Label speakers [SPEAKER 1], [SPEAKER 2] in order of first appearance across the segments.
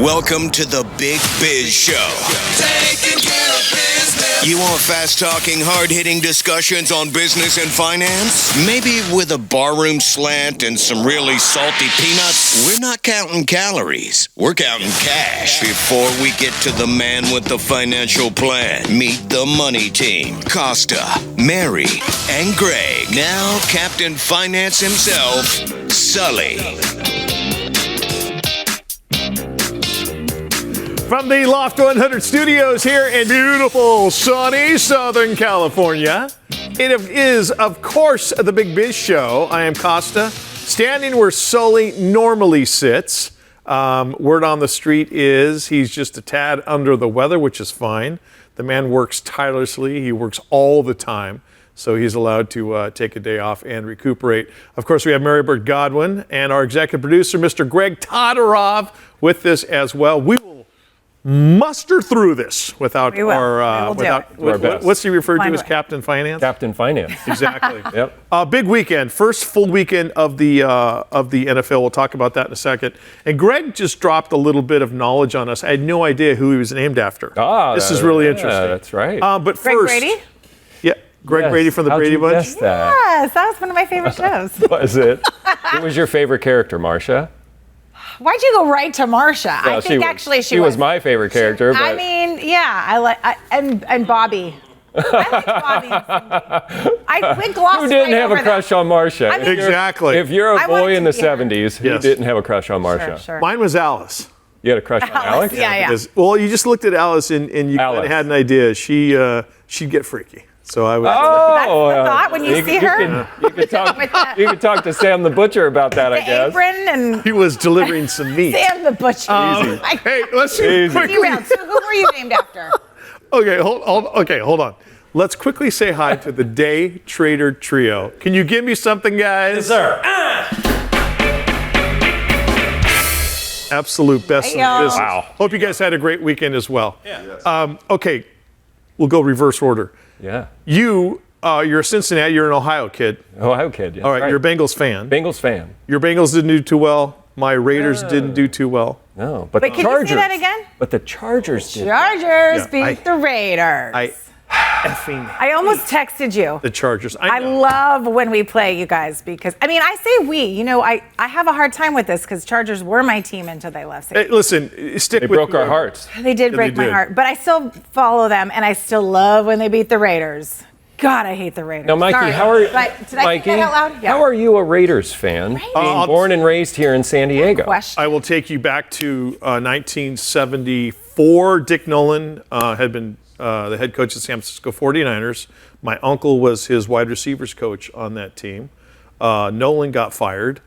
[SPEAKER 1] Welcome to the Big Biz Show. Taking care of business. You want fast-talking, hard-hitting discussions on business and finance? Maybe with a barroom slant and some really salty peanuts? We're not counting calories. We're counting cash. Before we get to the man with the financial plan, meet the money team. Costa, Mary, and Greg. Now Captain Finance himself, Sully.
[SPEAKER 2] From the Loft 100 studios here in beautiful, sunny Southern California, it is, of course, the Big Biz Show. I am Costa, standing where Sully normally sits. Word on the street is he's just a tad under the weather, which is fine. The man works tirelessly. He works all the time, so he's allowed to take a day off and recuperate. Of course, we have Mary Bird Godwin and our executive producer, Mr. Greg Todorov, with us as well. We will muster through this without our best. What's he referred to as Captain Finance?
[SPEAKER 3] Captain Finance.
[SPEAKER 2] Exactly.
[SPEAKER 3] Yep.
[SPEAKER 2] Big weekend, first full weekend of the NFL. We'll talk about that in a second. And Greg just dropped a little bit of knowledge on us. I had no idea who he was named after. This is really interesting.
[SPEAKER 3] That's right.
[SPEAKER 2] But
[SPEAKER 4] Greg
[SPEAKER 2] first,
[SPEAKER 4] Brady?
[SPEAKER 2] Yeah, Greg Brady from the Brady Bunch.
[SPEAKER 3] Guess that?
[SPEAKER 4] Yes, that was one of my favorite shows.
[SPEAKER 3] Was it? Who was your favorite character, Marcia?
[SPEAKER 4] Why'd you go right to Marcia?
[SPEAKER 3] Well,
[SPEAKER 4] I think actually she
[SPEAKER 3] was my favorite character.
[SPEAKER 4] I mean, yeah, and Bobby. I like Bobby. We glossed
[SPEAKER 3] Who didn't have a crush on Marcia?
[SPEAKER 4] I mean,
[SPEAKER 2] exactly.
[SPEAKER 3] If you're a boy in the 70s,
[SPEAKER 2] Yes.
[SPEAKER 3] who didn't have a crush on Marcia?
[SPEAKER 4] Sure.
[SPEAKER 2] Mine was Alice.
[SPEAKER 3] You had a crush on Alex?
[SPEAKER 4] Yeah.
[SPEAKER 2] Because, well, you just looked at Alice and you kind of had an idea. She'd get freaky. So I was.
[SPEAKER 4] That's the thought when you see her.
[SPEAKER 3] You could talk to Sam the Butcher about that, I guess.
[SPEAKER 4] Apron and
[SPEAKER 2] He was delivering some meat.
[SPEAKER 4] Sam the Butcher.
[SPEAKER 2] Hey, let's see. Quickly.
[SPEAKER 4] So who were you named after?
[SPEAKER 2] Okay, hold on. Let's quickly say hi to the Day Trader Trio. Can you give me something, guys?
[SPEAKER 5] Yes, sir.
[SPEAKER 2] Absolute best in
[SPEAKER 4] Hey-o.
[SPEAKER 2] business.
[SPEAKER 3] Wow.
[SPEAKER 2] Hope you guys had a great weekend as well.
[SPEAKER 5] Yeah.
[SPEAKER 2] Okay, we'll go reverse order.
[SPEAKER 3] Yeah.
[SPEAKER 2] You're a Cincinnati. You're an Ohio kid.
[SPEAKER 3] Ohio kid, yeah.
[SPEAKER 2] All right, you're a Bengals fan.
[SPEAKER 3] Bengals fan.
[SPEAKER 2] Your Bengals didn't do too well. My Raiders didn't do too well.
[SPEAKER 3] No, but
[SPEAKER 4] Wait,
[SPEAKER 3] the
[SPEAKER 4] can you
[SPEAKER 3] Chargers.
[SPEAKER 4] say that again?
[SPEAKER 3] But the Chargers did.
[SPEAKER 4] Chargers
[SPEAKER 2] Yeah,
[SPEAKER 4] beat the Raiders. I almost texted you.
[SPEAKER 2] The Chargers.
[SPEAKER 4] I love when we play, you guys, because, I mean, I say we. You know, I have a hard time with this because Chargers were my team until they left.
[SPEAKER 2] Hey, listen, stick
[SPEAKER 3] They
[SPEAKER 2] with
[SPEAKER 3] broke
[SPEAKER 2] me.
[SPEAKER 3] our hearts.
[SPEAKER 4] They did break my heart. But I still follow them, and I still love when they beat the Raiders. God, I hate the Raiders.
[SPEAKER 3] Now, Mikey,
[SPEAKER 4] Sorry.
[SPEAKER 3] how are
[SPEAKER 4] Did I say that out loud? Yeah.
[SPEAKER 3] How are you a Raiders fan, being born and raised here in San Diego?
[SPEAKER 4] Question.
[SPEAKER 2] I will take you back to 1974. Dick Nolan had been the head coach of the San Francisco 49ers. My uncle was his wide receivers coach on that team. Nolan got fired,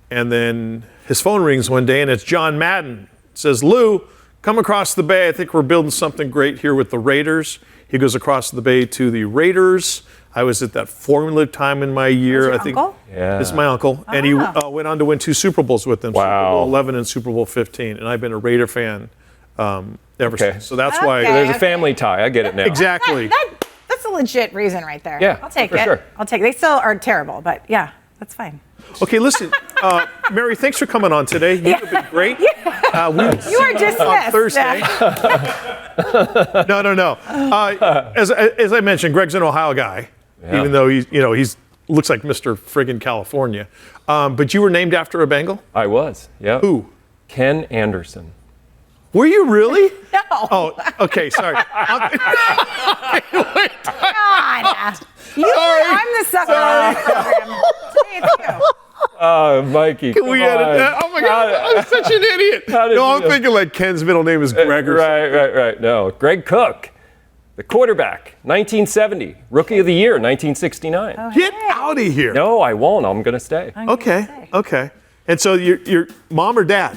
[SPEAKER 2] and then his phone rings one day, and it's John Madden. It says, Lou, come across the bay. I think we're building something great here with the Raiders. He goes across the bay to the Raiders. I was at that formative time in my year.
[SPEAKER 4] That's your uncle?
[SPEAKER 3] Yeah.
[SPEAKER 2] This is my uncle, and he went on to win 2 Super Bowls with them.
[SPEAKER 3] Wow.
[SPEAKER 2] Super Bowl 11 and Super Bowl 15, and I've been a Raider fan ever since. So that's why.
[SPEAKER 3] There's a family tie. I get it now.
[SPEAKER 2] Exactly.
[SPEAKER 4] That's a legit reason right there.
[SPEAKER 3] Yeah,
[SPEAKER 4] I'll take
[SPEAKER 3] for
[SPEAKER 4] it.
[SPEAKER 3] sure.
[SPEAKER 4] I'll take it. They still are terrible, but yeah, that's fine.
[SPEAKER 2] Okay, listen, Mary, thanks for coming on today. You've been great.
[SPEAKER 4] You are dismissed.
[SPEAKER 2] On Thursday. No. As I mentioned, Greg's an Ohio guy, even though he's looks like Mr. Friggin' California. But you were named after a Bengal?
[SPEAKER 3] I was, yeah.
[SPEAKER 2] Who?
[SPEAKER 3] Ken Anderson.
[SPEAKER 2] Were you really?
[SPEAKER 4] No.
[SPEAKER 2] Oh, okay, sorry.
[SPEAKER 4] God. I'm the sucker on the program. Today it's you.
[SPEAKER 3] Mikey,
[SPEAKER 2] Can we edit that? Oh my God, I'm such an idiot. No, I'm thinking like Ken's middle name is Greg or something.
[SPEAKER 3] Right. No, Greg Cook, the quarterback, 1970, Rookie of the Year, 1969.
[SPEAKER 2] Get out of here.
[SPEAKER 3] No, I won't. I'm going to stay.
[SPEAKER 2] Okay. And so your mom or dad?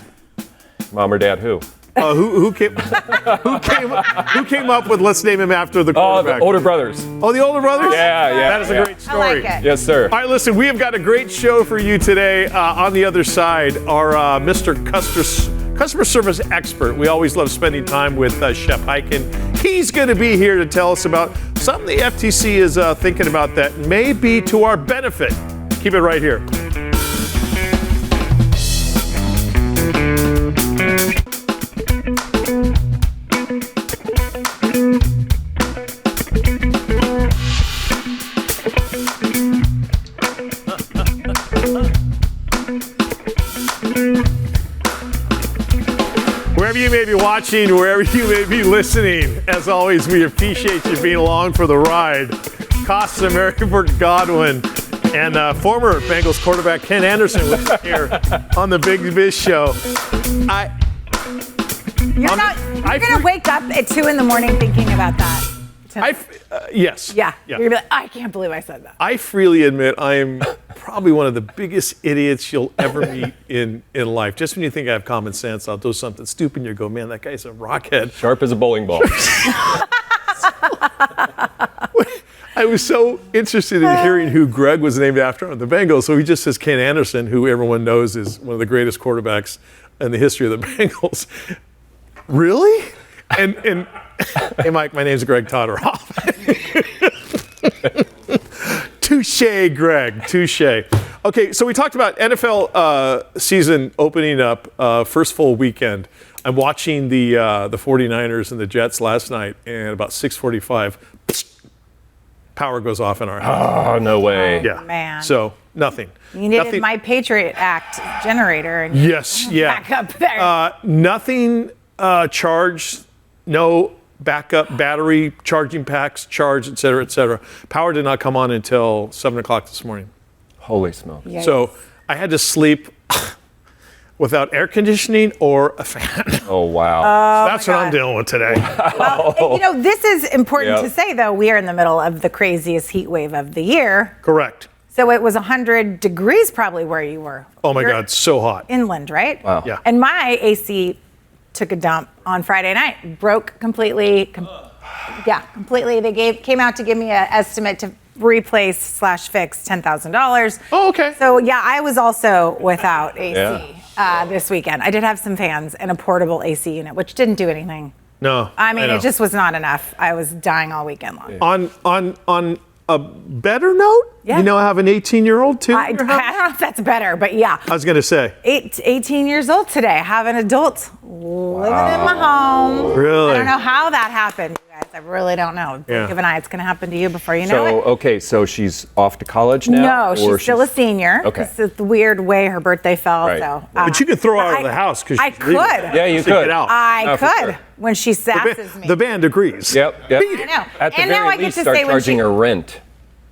[SPEAKER 3] Mom or dad, who?
[SPEAKER 2] Who came up with let's name him after the quarterback?
[SPEAKER 3] The older brothers.
[SPEAKER 2] Oh, the older brothers?
[SPEAKER 3] Yeah.
[SPEAKER 2] That is a great story.
[SPEAKER 4] I like it.
[SPEAKER 3] Yes, sir.
[SPEAKER 2] All right, listen, we have got a great show for you today. On the other side, our Mr. Customer Service expert. We always love spending time with Shep Hyken. He's going to be here to tell us about something the FTC is thinking about that may be to our benefit. Keep it right here. Wherever you may be watching, wherever you may be listening, as always, we appreciate you being along for the ride. Costa, Maryford, Godwin, and former Bengals quarterback Ken Anderson with us here on the Big Biz Show.
[SPEAKER 4] You're going to wake up at 2 in the morning thinking about that.
[SPEAKER 2] Yes.
[SPEAKER 4] Yeah. You're going to be like, I can't believe I said that.
[SPEAKER 2] I freely admit I am probably one of the biggest idiots you'll ever meet in life. Just when you think I have common sense, I'll do something stupid and you go, man, that guy's a rockhead.
[SPEAKER 3] Sharp as a bowling ball.
[SPEAKER 2] I was so interested in hearing who Greg was named after on the Bengals. So he just says Ken Anderson, who everyone knows is one of the greatest quarterbacks in the history of the Bengals. Really? And hey, Mike, my name's Greg Todoroff. Touche, Greg. Touche. Okay, so we talked about NFL season opening up, first full weekend. I'm watching the 49ers and the Jets last night, and about 6:45, power goes off in our house.
[SPEAKER 3] Oh, no way.
[SPEAKER 2] Yeah.
[SPEAKER 4] Man.
[SPEAKER 2] So nothing.
[SPEAKER 4] You needed my Patriot Act generator. And
[SPEAKER 2] Yes. Yeah.
[SPEAKER 4] back up there.
[SPEAKER 2] Nothing charged. No backup battery charging packs charged, et cetera, et cetera. Power did not come on until 7 o'clock this morning.
[SPEAKER 3] Holy smoke.
[SPEAKER 4] Yikes.
[SPEAKER 2] So I had to sleep without air conditioning or a fan.
[SPEAKER 3] Oh, wow.
[SPEAKER 2] That's what I'm dealing with today.
[SPEAKER 4] Well, this is important to say, though. We are in the middle of the craziest heat wave of the year.
[SPEAKER 2] Correct.
[SPEAKER 4] So it was 100 degrees probably where you were.
[SPEAKER 2] Oh, my
[SPEAKER 4] You're
[SPEAKER 2] God, so hot.
[SPEAKER 4] Inland, right?
[SPEAKER 3] Wow.
[SPEAKER 2] Yeah.
[SPEAKER 4] And my AC took a dump on Friday night. Broke completely. Completely. They came out to give me an estimate to replace/fix $10,000.
[SPEAKER 2] Oh, okay.
[SPEAKER 4] So, yeah, I was also without AC this weekend. I did have some fans and a portable AC unit, which didn't do anything.
[SPEAKER 2] No.
[SPEAKER 4] I mean,
[SPEAKER 2] know.
[SPEAKER 4] it just was not enough. I was dying all weekend long.
[SPEAKER 2] On a better note,
[SPEAKER 4] Yeah.
[SPEAKER 2] you know, I have an 18-year-old too.
[SPEAKER 4] I don't know if that's better, but yeah.
[SPEAKER 2] I was going to say.
[SPEAKER 4] 18 years old today. I have an adult living in my home.
[SPEAKER 2] Really?
[SPEAKER 4] I don't know how that happened, you guys. I really don't know.
[SPEAKER 2] Yeah.
[SPEAKER 4] Give an eye, it's going to happen to you before you know it.
[SPEAKER 3] Okay, so she's off to college now?
[SPEAKER 4] No, she's still a senior.
[SPEAKER 3] Okay.
[SPEAKER 4] It's the weird way her birthday fell.
[SPEAKER 3] Right.
[SPEAKER 4] So,
[SPEAKER 2] But you could throw her out of the house because
[SPEAKER 4] I could.
[SPEAKER 3] Yeah, you
[SPEAKER 2] Take it
[SPEAKER 3] could.
[SPEAKER 2] out.
[SPEAKER 4] I
[SPEAKER 3] for
[SPEAKER 4] could
[SPEAKER 3] sure.
[SPEAKER 4] when she sasses me.
[SPEAKER 2] The band agrees.
[SPEAKER 3] Yep.
[SPEAKER 4] I know.
[SPEAKER 3] At the
[SPEAKER 4] And now I
[SPEAKER 3] very
[SPEAKER 4] get
[SPEAKER 3] least,
[SPEAKER 4] to
[SPEAKER 3] start
[SPEAKER 4] say when
[SPEAKER 3] charging
[SPEAKER 4] she-
[SPEAKER 3] her rent.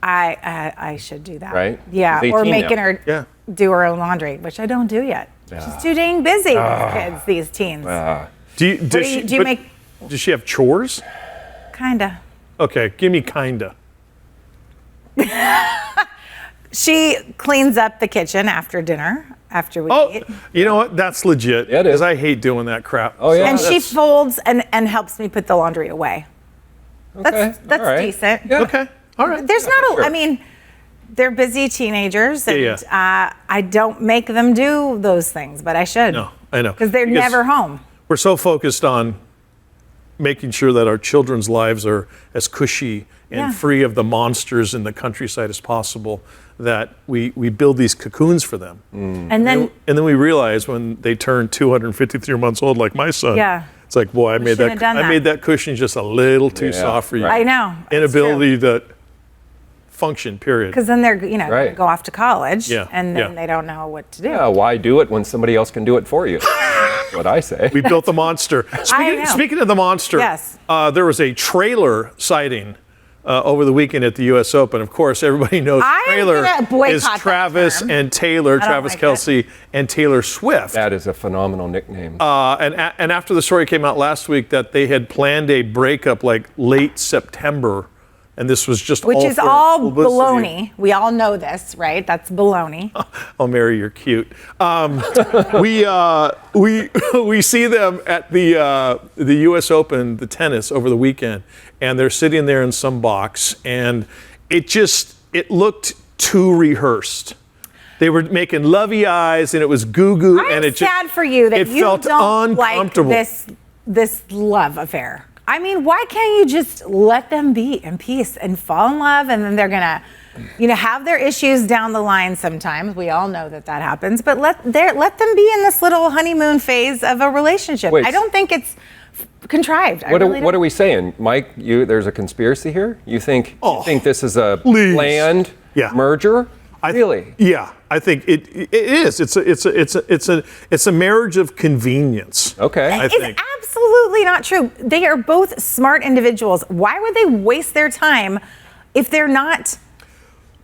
[SPEAKER 4] I should do that.
[SPEAKER 3] Right?
[SPEAKER 4] Yeah,
[SPEAKER 3] She's
[SPEAKER 4] or
[SPEAKER 3] 18
[SPEAKER 4] making
[SPEAKER 3] now.
[SPEAKER 4] her do her own laundry, which I don't do yet. She's too dang busy, these kids, these teens.
[SPEAKER 2] Do you
[SPEAKER 4] make?
[SPEAKER 2] Does she have chores?
[SPEAKER 4] Kinda.
[SPEAKER 2] Okay, give me kinda.
[SPEAKER 4] She cleans up the kitchen after dinner, after we eat.
[SPEAKER 2] You know what? That's legit.
[SPEAKER 3] Yeah, it is.
[SPEAKER 2] Because I hate doing that crap.
[SPEAKER 3] Oh, yeah.
[SPEAKER 4] And she
[SPEAKER 3] that's-
[SPEAKER 4] folds and helps me put the laundry away.
[SPEAKER 3] Okay,
[SPEAKER 4] That's
[SPEAKER 3] all right.
[SPEAKER 4] decent.
[SPEAKER 3] Yeah.
[SPEAKER 2] Okay. All right.
[SPEAKER 4] There's not a,
[SPEAKER 3] Sure.
[SPEAKER 4] I mean, they're busy teenagers, and
[SPEAKER 2] Yeah.
[SPEAKER 4] I don't make them do those things, but I should.
[SPEAKER 2] No, I know.
[SPEAKER 4] Because they're never home.
[SPEAKER 2] We're so focused on making sure that our children's lives are as cushy and free of the monsters in the countryside as possible that we build these cocoons for them.
[SPEAKER 4] And then,
[SPEAKER 2] And then we realize when they turn 253 months old, like my son, it's like, boy, I made
[SPEAKER 4] shouldn't have done
[SPEAKER 2] I
[SPEAKER 4] that.
[SPEAKER 2] made that cushion just a little too soft for you.
[SPEAKER 4] I know. it's
[SPEAKER 2] Inability to function, period.
[SPEAKER 4] Because then they're,
[SPEAKER 3] Right.
[SPEAKER 4] go off to college,
[SPEAKER 2] Yeah,
[SPEAKER 4] and then
[SPEAKER 2] yeah.
[SPEAKER 4] they don't know what to do.
[SPEAKER 3] Yeah, why do it when somebody else can do it for you? That's what I say.
[SPEAKER 2] We built the monster.
[SPEAKER 4] know.
[SPEAKER 2] Speaking of the monster,
[SPEAKER 4] Yes.
[SPEAKER 2] There was a trailer sighting over the weekend at the U.S. Open. Of course, everybody knows
[SPEAKER 4] I am
[SPEAKER 2] trailer
[SPEAKER 4] gonna boycott
[SPEAKER 2] is
[SPEAKER 4] that
[SPEAKER 2] Travis
[SPEAKER 4] term.
[SPEAKER 2] and Taylor,
[SPEAKER 4] don't
[SPEAKER 2] Travis
[SPEAKER 4] like
[SPEAKER 2] Kelce and Taylor Swift.
[SPEAKER 3] That is a phenomenal nickname.
[SPEAKER 2] And after the story came out last week that they had planned a breakup like late September, and this was just
[SPEAKER 4] Which
[SPEAKER 2] all
[SPEAKER 4] is
[SPEAKER 2] for
[SPEAKER 4] all
[SPEAKER 2] publicity.
[SPEAKER 4] baloney. We all know this, right? That's baloney.
[SPEAKER 2] Oh, Mary, you're cute. We see them at the U.S. Open, the tennis, over the weekend, and they're sitting there in some box, and it looked too rehearsed. They were making lovey eyes, and it was goo-goo, and
[SPEAKER 4] I'm sad for you that
[SPEAKER 2] it
[SPEAKER 4] you
[SPEAKER 2] felt
[SPEAKER 4] don't like
[SPEAKER 2] uncomfortable.
[SPEAKER 4] this love affair. I mean, why can't you just let them be in peace and fall in love, and then they're gonna, have their issues down the line sometimes. We all know that happens, but let them be in this little honeymoon phase of a relationship.
[SPEAKER 3] Wait.
[SPEAKER 4] I don't think it's contrived.
[SPEAKER 3] What are we saying, Mike? There's a conspiracy here. You think this is a
[SPEAKER 2] please.
[SPEAKER 3] planned merger? Really?
[SPEAKER 2] Yeah, I think it is. It's a marriage of convenience.
[SPEAKER 3] Okay.
[SPEAKER 2] I think.
[SPEAKER 4] It's absolutely not true. They are both smart individuals. Why would they waste their time if they're not?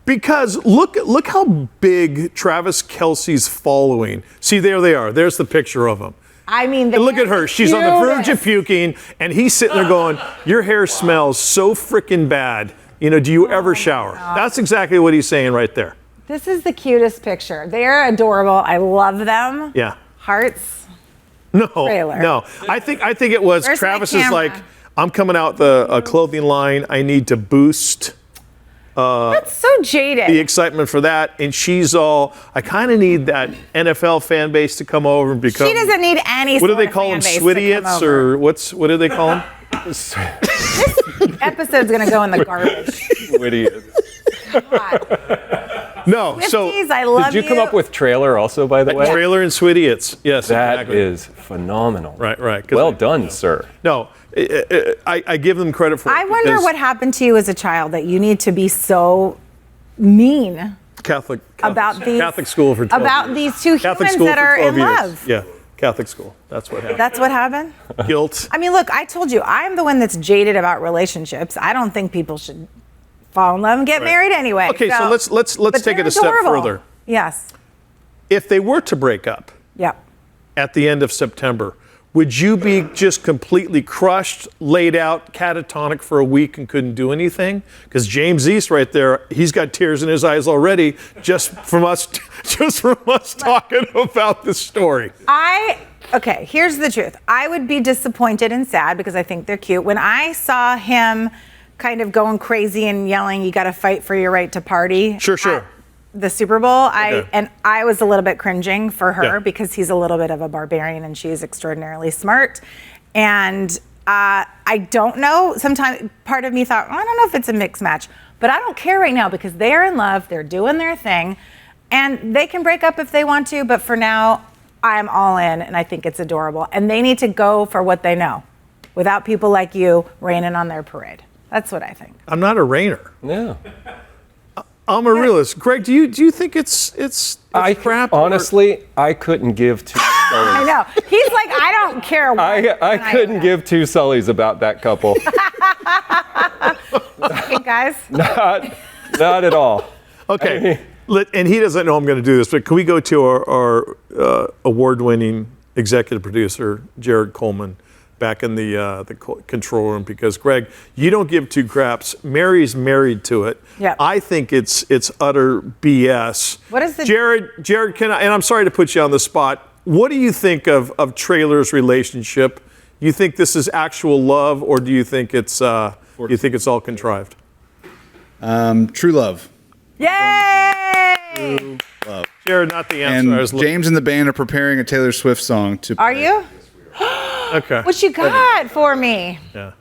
[SPEAKER 2] Because look how big Travis Kelce's following. See, there they are. There's the picture of them.
[SPEAKER 4] I mean,
[SPEAKER 2] And look at her. She's on the verge of puking, and he's sitting there going, "Your hair smells so freaking bad. You know, do you ever shower?" That's exactly what he's saying right there.
[SPEAKER 4] This is the cutest picture. They're adorable. I love them.
[SPEAKER 2] Yeah.
[SPEAKER 4] Hearts.
[SPEAKER 2] No.
[SPEAKER 4] Trailer.
[SPEAKER 2] No. I think it was
[SPEAKER 4] Where's my
[SPEAKER 2] Travis is
[SPEAKER 4] camera?
[SPEAKER 2] like, "I'm coming out the clothing line. I need to boost
[SPEAKER 4] That's so jaded.
[SPEAKER 2] the excitement for that." And she's all, "I kind of need that NFL fan base to come over and become."
[SPEAKER 4] She doesn't need any.
[SPEAKER 2] What do
[SPEAKER 4] sort
[SPEAKER 2] they
[SPEAKER 4] of
[SPEAKER 2] call
[SPEAKER 4] fan
[SPEAKER 2] them?
[SPEAKER 4] base to come
[SPEAKER 2] Swidiots
[SPEAKER 4] over.
[SPEAKER 2] or what do they call them?
[SPEAKER 4] This episode's gonna go in the garbage.
[SPEAKER 3] Idiot.
[SPEAKER 4] God.
[SPEAKER 2] No. So
[SPEAKER 4] Swifties, I love
[SPEAKER 3] Did you come up with trailer also, by the way?
[SPEAKER 2] trailer and Swidiots. Yes.
[SPEAKER 3] That
[SPEAKER 2] exactly.
[SPEAKER 3] is phenomenal.
[SPEAKER 2] Right. 'Cause
[SPEAKER 3] Well done, sir.
[SPEAKER 2] No, I give them credit for it.
[SPEAKER 4] I wonder
[SPEAKER 2] because
[SPEAKER 4] what happened to you as a child that you need to be so mean
[SPEAKER 2] Catholic
[SPEAKER 4] about these
[SPEAKER 2] Catholic school for 12
[SPEAKER 4] about
[SPEAKER 2] years.
[SPEAKER 4] these two
[SPEAKER 2] Catholic
[SPEAKER 4] humans
[SPEAKER 2] school
[SPEAKER 4] that
[SPEAKER 2] for
[SPEAKER 4] are
[SPEAKER 2] 12
[SPEAKER 4] in
[SPEAKER 2] years.
[SPEAKER 4] love.
[SPEAKER 2] Yeah, Catholic school. That's what happened.
[SPEAKER 4] That's what happened.
[SPEAKER 2] Guilt.
[SPEAKER 4] I mean, look, I told you, I'm the one that's jaded about relationships. I don't think people should fall in love and get married anyway.
[SPEAKER 2] Okay, so let's
[SPEAKER 4] but
[SPEAKER 2] take it
[SPEAKER 4] they're
[SPEAKER 2] a step
[SPEAKER 4] adorable.
[SPEAKER 2] further.
[SPEAKER 4] Yes.
[SPEAKER 2] If they were to break up
[SPEAKER 4] Yep.
[SPEAKER 2] at the end of September, would you be just completely crushed, laid out, catatonic for a week and couldn't do anything? Because James East right there, he's got tears in his eyes already just from us talking about this story.
[SPEAKER 4] Okay, here's the truth. I would be disappointed and sad because I think they're cute. When I saw him kind of going crazy and yelling, "You got to fight for your right to party."
[SPEAKER 2] Sure.
[SPEAKER 4] at the Super Bowl,
[SPEAKER 2] Okay.
[SPEAKER 4] I was a little bit cringing for her
[SPEAKER 2] Yeah.
[SPEAKER 4] because he's a little bit of a barbarian and she's extraordinarily smart. And I don't know. Sometimes part of me thought, I don't know if it's a mixed match, but I don't care right now because they're in love. They're doing their thing, and they can break up if they want to. But for now, I'm all in, and I think it's adorable. And they need to go for what they know, without people like you raining on their parade. That's what I think.
[SPEAKER 2] I'm not a rainer.
[SPEAKER 3] Yeah.
[SPEAKER 2] I'm a realist. Greg, do you think it's crap? or-
[SPEAKER 3] Honestly, I couldn't give two
[SPEAKER 4] I
[SPEAKER 3] Sullys.
[SPEAKER 4] know. He's like, I don't care what.
[SPEAKER 3] I couldn't give two Sullys about that couple.
[SPEAKER 4] Hey, guys.
[SPEAKER 3] Not at all.
[SPEAKER 2] Okay. And he doesn't know I'm going to do this, but can we go to our award-winning executive producer, Jared Coleman, back in the control room? Because, Greg, you don't give two craps. Mary's married to it.
[SPEAKER 4] Yep.
[SPEAKER 2] I think it's utter BS.
[SPEAKER 4] What is the-
[SPEAKER 2] Jared, and I'm sorry to put you on the spot. What do you think of Trailer's relationship? You think this is actual love, or do you think it's all contrived?
[SPEAKER 5] True love.
[SPEAKER 4] Yay!
[SPEAKER 2] Jared, not the answer.
[SPEAKER 5] And
[SPEAKER 2] I was looking.
[SPEAKER 5] James and the band are preparing a Taylor Swift song to
[SPEAKER 4] Are you?
[SPEAKER 2] Okay.
[SPEAKER 4] What you got for me?
[SPEAKER 2] Yeah.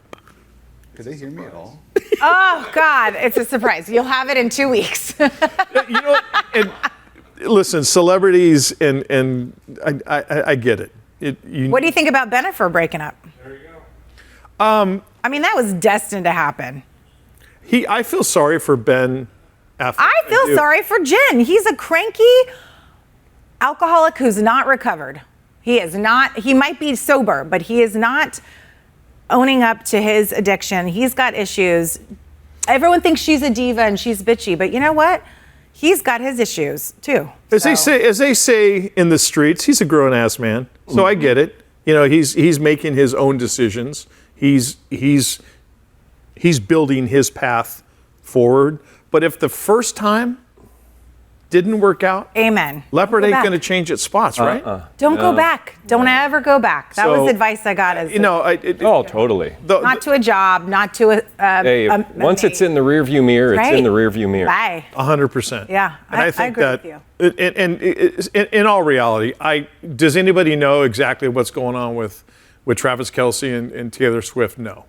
[SPEAKER 5] Could they hear me at all?
[SPEAKER 4] Oh, God, it's a surprise. You'll have it in 2 weeks.
[SPEAKER 2] You know, and listen, celebrities, and I get it.
[SPEAKER 4] What do you think about Bennifer breaking up? There you go. I mean, that was destined to happen.
[SPEAKER 2] I feel sorry for Ben Affleck.
[SPEAKER 4] I feel
[SPEAKER 2] do.
[SPEAKER 4] sorry for Jen. He's a cranky alcoholic who's not recovered. He is not. He might be sober, but he is not owning up to his addiction. He's got issues. Everyone thinks she's a diva and she's bitchy, but you know what? He's got his issues too.
[SPEAKER 2] As they say in the streets, he's a grown-ass man. So I get it. You know, he's making his own decisions. He's building his path forward. But if the first time didn't work out,
[SPEAKER 4] Amen.
[SPEAKER 2] leopard
[SPEAKER 4] Don't
[SPEAKER 2] ain't
[SPEAKER 4] go
[SPEAKER 2] going to
[SPEAKER 4] back.
[SPEAKER 2] change its spots, right?
[SPEAKER 4] Don't go back. Don't ever go back. That
[SPEAKER 2] So,
[SPEAKER 4] was advice I got as
[SPEAKER 2] You know,
[SPEAKER 3] Oh, totally.
[SPEAKER 4] not to a job, not to a.
[SPEAKER 3] Hey, once it's in the rearview mirror, it's in the rearview mirror.
[SPEAKER 4] Bye.
[SPEAKER 2] 100%.
[SPEAKER 4] Yeah,
[SPEAKER 2] and I
[SPEAKER 4] I
[SPEAKER 2] think
[SPEAKER 4] agree
[SPEAKER 2] that,
[SPEAKER 4] with
[SPEAKER 2] and in all reality, does anybody know exactly what's going on with Travis Kelce and Taylor Swift? No,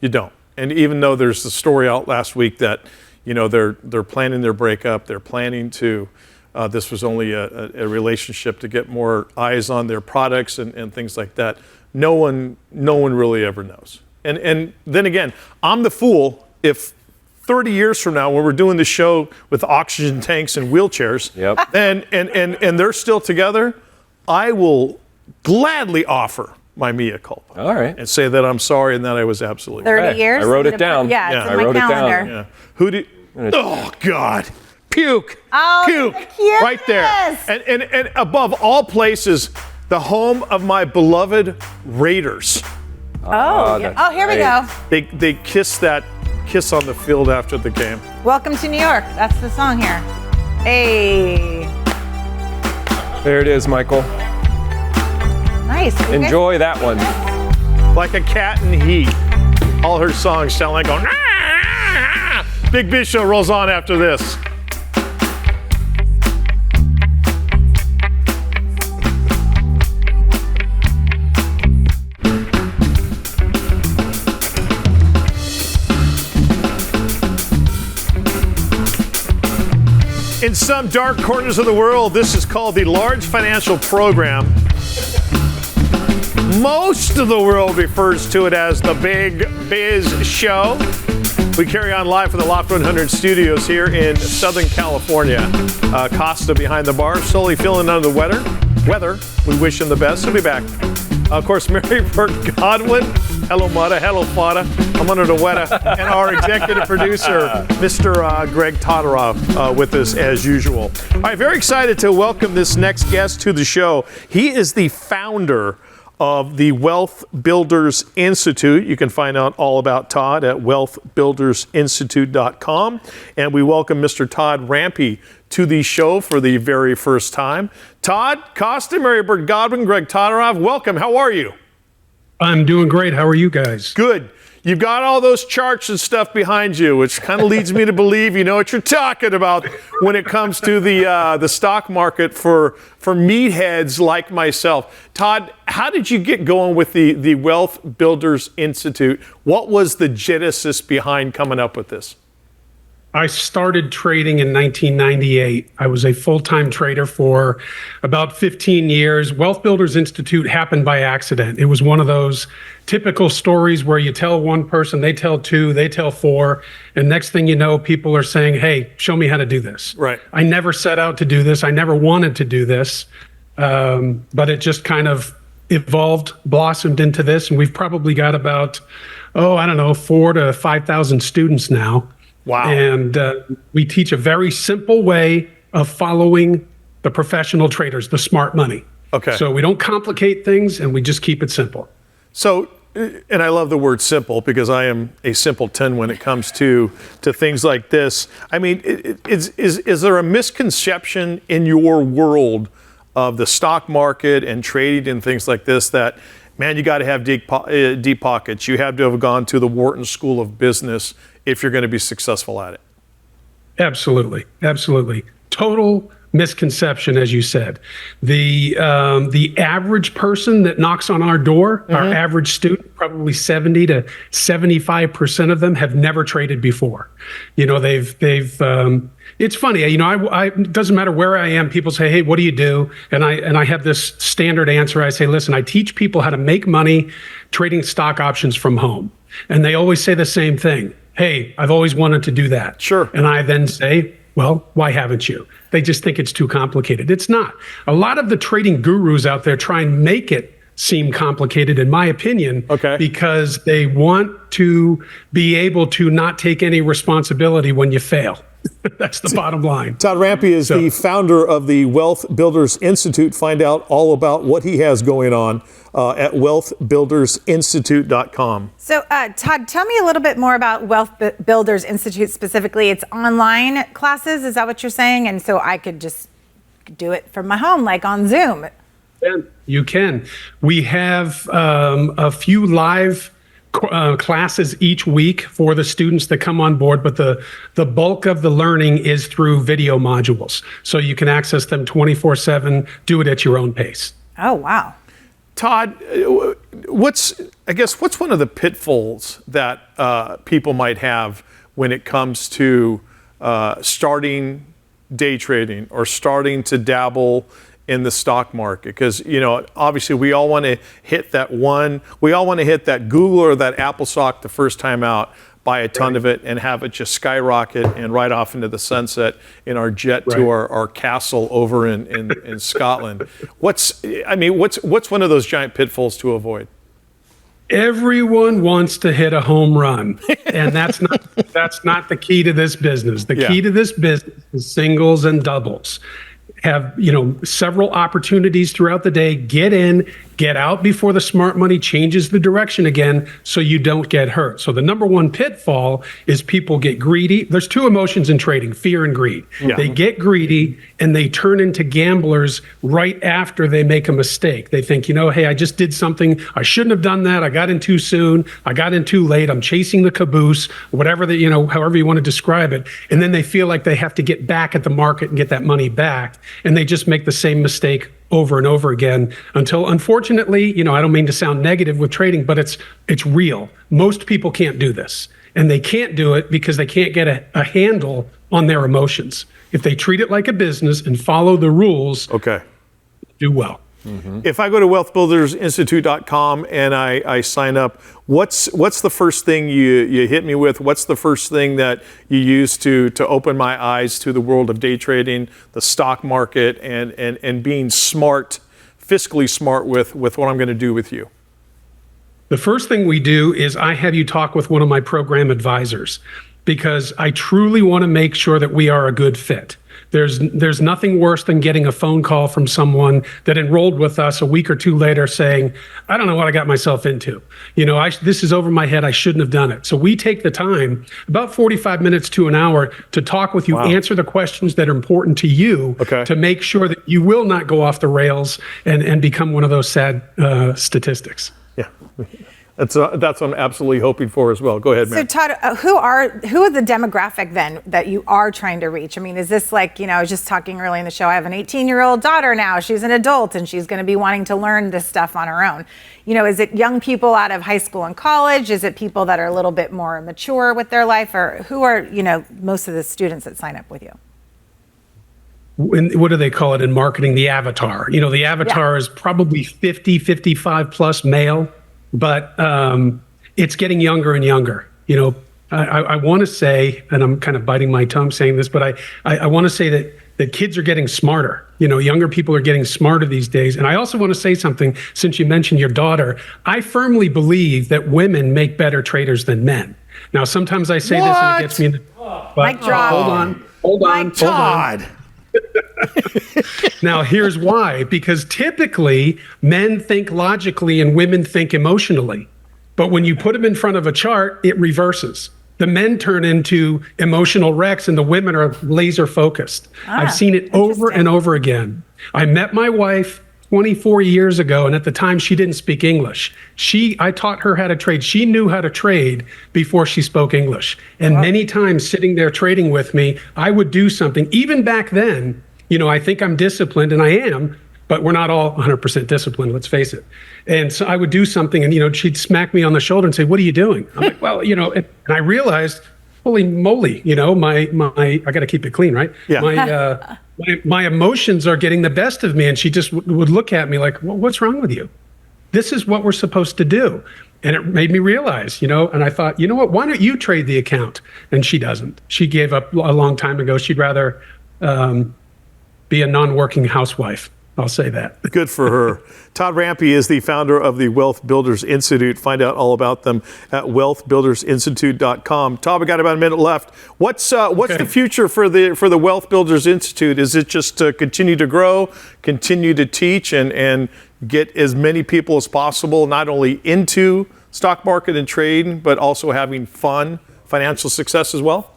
[SPEAKER 2] you don't. And even though there's the story out last week that, you know, they're planning their breakup, they're planning to. This was only a relationship to get more eyes on their products and things like that. No one really ever knows. And then again, I'm the fool if 30 years from now, when we're doing the show with oxygen tanks and wheelchairs, and they're still together, I will gladly offer my mea culpa.
[SPEAKER 3] All right.
[SPEAKER 2] And say that I'm sorry and that I was absolutely
[SPEAKER 4] 30 years?
[SPEAKER 3] I wrote it down.
[SPEAKER 4] Yeah, it's
[SPEAKER 2] Yeah.
[SPEAKER 4] in my
[SPEAKER 3] I wrote it down.
[SPEAKER 4] calendar.
[SPEAKER 2] Yeah. Who did? Oh God, puke,
[SPEAKER 4] Oh,
[SPEAKER 2] puke,
[SPEAKER 4] the cuteness.
[SPEAKER 2] right there. And above all places, the home of my beloved Raiders.
[SPEAKER 4] Oh, yeah. Oh, here we go.
[SPEAKER 2] They kiss on the field after the game.
[SPEAKER 4] Welcome to New York. That's the song here. Hey.
[SPEAKER 3] There it is, Michael.
[SPEAKER 4] Nice. You guys-
[SPEAKER 3] Enjoy that one.
[SPEAKER 2] Like a cat in heat. All her songs sound like going. "Ah!" Big Biz Show rolls on after this. In some dark corners of the world, this is called the Large Financial Program. Most of the world refers to it as the Big Biz Show. We carry on live from the Loft 100 studios here in Southern California. Costa behind the bar, slowly feeling under the weather. We wish him the best. He'll be back. Of course, Mary Burt Godwin. Hello, Mudda. Hello, Fada. I'm under the weather. And our executive producer, Mr. Greg Todorov, with us as usual. All right, very excited to welcome this next guest to the show. He is the founder of the Wealth Builders Institute. You can find out all about Todd at wealthbuildersinstitute.com. And we welcome Mr. Todd Rampe to the show for the very first time. Todd, Costa, Mary Burt Godwin, Greg Todorov, welcome. How are you?
[SPEAKER 6] I'm doing great. How are you guys?
[SPEAKER 2] Good. You've got all those charts and stuff behind you, which kind of leads me to believe you know what you're talking about when it comes to the stock market for meatheads like myself. Todd, how did you get going with the Wealth Builders Institute? What was the genesis behind coming up with this?
[SPEAKER 6] I started trading in 1998. I was a full-time trader for about 15 years. Wealth Builders Institute happened by accident. It was one of those typical stories where you tell one person, they tell two, they tell four, and next thing you know, people are saying, hey, show me how to do this.
[SPEAKER 2] Right.
[SPEAKER 6] I never set out to do this. I never wanted to do this, but it just kind of evolved, blossomed into this, and we've probably got about, 4,000 to 5,000 students now.
[SPEAKER 2] Wow.
[SPEAKER 6] And we teach a very simple way of following the professional traders, the smart money.
[SPEAKER 2] Okay.
[SPEAKER 6] So we don't complicate things and we just keep it simple.
[SPEAKER 2] So, and I love the word simple because I am a simpleton when it comes to things like this. I mean, is there a misconception in your world of the stock market and trading and things like this that, man, you got to have deep pockets. You have to have gone to the Wharton School of Business if you're going to be successful at it?
[SPEAKER 6] Absolutely. Absolutely. Total misconception, as you said. The average person that knocks on our door, our average student, probably 70 to 75% of them have never traded before. You know, it's funny, you know, it doesn't matter where I am, people say, hey, what do you do? And I have this standard answer. I say, listen, I teach people how to make money trading stock options from home. And they always say the same thing. Hey, I've always wanted to do that.
[SPEAKER 2] Sure.
[SPEAKER 6] And I then say, well, why haven't you? They just think it's too complicated. It's not. A lot of the trading gurus out there try and make it seem complicated, in my opinion, because they want to be able to not take any responsibility when you fail. That's the bottom line.
[SPEAKER 2] Todd Rampe is the founder of the Wealth Builders Institute. Find out all about what he has going on at wealthbuildersinstitute.com.
[SPEAKER 4] So, Todd, tell me a little bit more about Wealth Builders Institute specifically. It's online classes, is that what you're saying? And so I could just do it from my home, like on Zoom.
[SPEAKER 6] You can. We have a few live classes each week for the students that come on board, but the bulk of the learning is through video modules. So you can access them 24/7, do it at your own pace.
[SPEAKER 4] Oh, wow.
[SPEAKER 2] Todd, what's one of the pitfalls that people might have when it comes to starting day trading or starting to dabble in the stock market? Because, you know, obviously we all want to hit that Google or that Apple stock the first time out. buy a ton of it, and have it just skyrocket and ride off into the sunset in our jet to our castle over in Scotland. What's one of those giant pitfalls to avoid?
[SPEAKER 6] Everyone wants to hit a home run, and that's not the key to this business. The key to this business is singles and doubles. Have several opportunities throughout the day. Get in, get out before the smart money changes the direction again, so you don't get hurt. So the number one pitfall is people get greedy. There's two emotions in trading: fear and greed. They get greedy and they turn into gamblers right after they make a mistake. They think, hey, I just did something. I shouldn't have done that. I got in too soon. I got in too late. I'm chasing the caboose, whatever however you want to describe it. And then they feel like they have to get back at the market and get that money back. And they just make the same mistake over and over again until, unfortunately, I don't mean to sound negative with trading, but it's real. Most people can't do this. And they can't do it because they can't get a handle on their emotions. If they treat it like a business and follow the rules, do well.
[SPEAKER 2] If I go to wealthbuildersinstitute.com and I sign up, what's the first thing you hit me with? What's the first thing that you use to open my eyes to the world of day trading, the stock market, and being smart, fiscally smart with what I'm going to do with you?
[SPEAKER 6] The first thing we do is I have you talk with one of my program advisors, because I truly want to make sure that we are a good fit. There's nothing worse than getting a phone call from someone that enrolled with us a week or two later saying, I don't know what I got myself into. This is over my head. I shouldn't have done it. So we take the time, about 45 minutes to an hour, to talk with you, answer the questions that are important to you, to make sure that you will not go off the rails and become one of those sad statistics.
[SPEAKER 2] Yeah. That's what I'm absolutely hoping for as well. Go ahead, man.
[SPEAKER 4] So Todd, who are the demographic then that you are trying to reach? I mean, is this like, I was just talking early in the show, I have an 18-year-old daughter now. She's an adult and she's going to be wanting to learn this stuff on her own. Is it young people out of high school and college? Is it people that are a little bit more mature with their life? Or who are, most of the students that sign up with you?
[SPEAKER 6] What do they call it in marketing? The avatar. The avatar is probably 50, 55 plus male. But it's getting younger and younger. I want to say, and I'm kind of biting my tongue saying this, but I want to say that kids are getting smarter. Younger people are getting smarter these days. And I also want to say something, since you mentioned your daughter. I firmly believe that women make better traders than men. Now, sometimes I say this and it gets me in the...
[SPEAKER 4] Mic drop.
[SPEAKER 6] Hold on.
[SPEAKER 2] Todd.
[SPEAKER 6] Now, here's why. Because typically, men think logically and women think emotionally. But when you put them in front of a chart, it reverses. The men turn into emotional wrecks and the women are laser focused. I've seen it over and over again. I met my wife 24 years ago, and at the time, she didn't speak English. I taught her how to trade. She knew how to trade before she spoke English. And many times sitting there trading with me, I would do something. Even back then, I think I'm disciplined, and I am, but we're not all 100% disciplined, let's face it. And so I would do something, and, she'd smack me on the shoulder and say, what are you doing? I'm like, well, and I realized, holy moly, I got to keep it clean, right?
[SPEAKER 2] Yeah.
[SPEAKER 6] My emotions are getting the best of me. And she just would look at me like, well, what's wrong with you? This is what we're supposed to do. And it made me realize, and I thought, what, why don't you trade the account? And she doesn't. She gave up a long time ago. She'd rather be a non-working housewife. I'll say that.
[SPEAKER 2] Good for her. Todd Rampe is the founder of the Wealth Builders Institute. Find out all about them at wealthbuildersinstitute.com. Todd, we got about a minute left. What's the future for the Wealth Builders Institute? Is it just to continue to grow, continue to teach, and get as many people as possible, not only into stock market and trade, but also having fun, financial success as well?